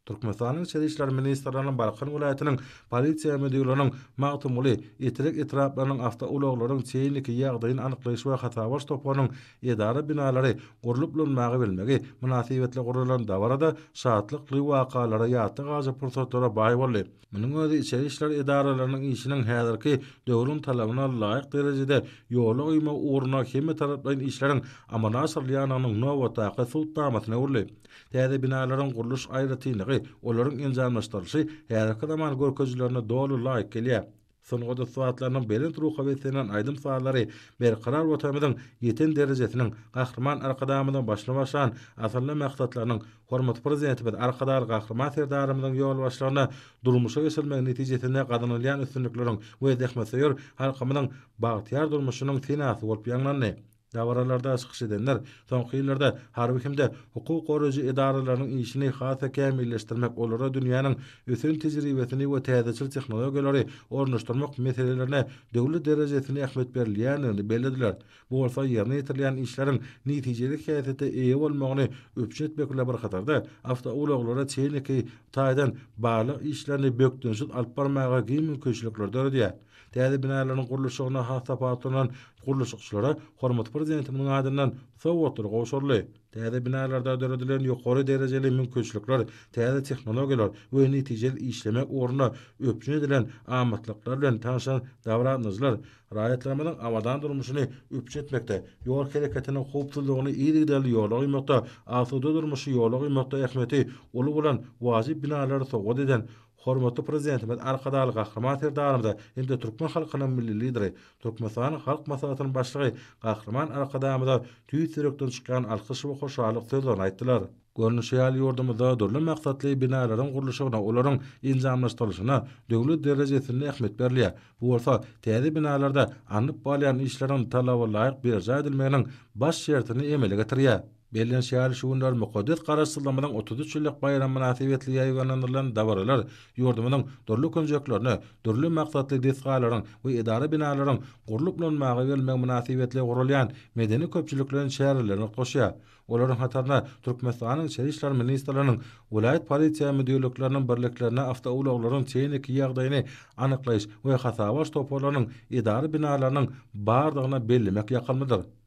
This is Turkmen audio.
Türkmenistan'ın İçeri İşler Ministrlığının Balkan vilayetinin polisiýa müdürlüğünün magtumuly ýetirek etraplarynyň awtouloglaryň çeýniki ýagdaýyny anyklaýyş we hatabaş topanyň edara binalary gurulyp bolanmagy bilmegi münasibetli gurulan dabarada şahatlykly wakalara ýaty gazy pursatlara baý boldy. Munyň özi içeri işler edaralarynyň işiniň häzirki döwrüň talabyna laýyk derejede ýola goýma uğruna hemme taraplaryň işleriň amana asyrlýanynyň nowataky sultamatyna urly. Täze binalaryň guruluş aýratynlygy, olaryň enjamlaşdyryşy häzirki zaman görkezjilerine dolu laýyk gelýär. Soňky suwatlarynyň belin turuqa wesilen aýdym suallary berkarar botamydyň ýeten derejesiniň gahrman arkadamydan başlamaşan asylly maksatlarynyň hormat prezidenti we arkadar gahrman serdarymyzyň ýol başlaryna durmuşa geçilmegi netijesinde gazanylýan üstünlikleriň we dehmeseýür halkymyzyň bagtyar durmuşynyň tenasy bolup ýanlandy. Davaralarda çykyş edenler soňky ýyllarda harby hemde hukuk goraýjy edaralarynyň işini hasa kämilleşdirmek, olara dünýäniň ösün tejribesini we täzeçil tehnologiýalary ornaşdyrmak meselelerine döwlet derejesinde ähmiýet berilýänini bellädiler. Bu bolsa ýerine ýetirilýän işleriň netijeli häsiýete eýe bolmagyny öpüş etmekle bir hatarda awtouloglara çeýniki taýdan baly işlerini bökdünşik alyp barmaga giň mümkinçilikler döredýär. Täze binalaryň guruluşyna hasa patynan guruluşçylara hormat prezidentiniň adyndan sowgatlar goşurly. Täze binalarda döredilen ýokary derejeli mümkinçilikler, täze tehnologiýalar we netijeli işlemek uğruna öpüş edilen amatlyklar bilen taşan davranışlar raýatlarymyzyň awadan durmuşyny öpüş etmekde, ýol hereketiniň howpsuzlygyny ýeride ýola goýmakda, asuda durmuşy ýola goýmakda ähmiýeti uly bolan wajyp binalary sowgat eden hormatly prezidentimiz arkadaly gahrman serdarymyza indi türkmen halkynyň milli lideri, Türkmenistan halk maslahatynyň başlygy gahrman arkadamyza tüýsürekden çykan alkyş we hoşallyk sözlerini aýtdylar. Görnüşýäl ýurdumyzda dörli maksatly binalaryň guruluşyna, olaryň enjamlaşdyrylyşyna döwlet derejesinde ähmiýet berilýär. Bu bolsa täze binalarda anyp bolýan işleriň talaby laýyk berja edilmeginiň baş şertini emele getirýär. Bellen şäher şuwunlar mukaddes garaşdyrylmadan 33 ýyllyk bayram münasibetli ýaýganlandyrylan dabaralar ýurdumynyň dörli könjeklerini, dörli maksatly desgalaryň we edara binalaryň gurulyp bolanmagy gelmek münasibetli gurulýan medeni köpçülikleriň şäherlerini goşýar. Olaryň hatarına Türkmenistanyň Içeri işler Ministrlığynyň vilayet polisiýa müdürlükleriniň birliklerine awtouloglaryň çeýniki ýagdaýyny anyklaýyş we hasabaş topalarynyň edara binalarynyň bardygyna bellemek ýakylmydyr.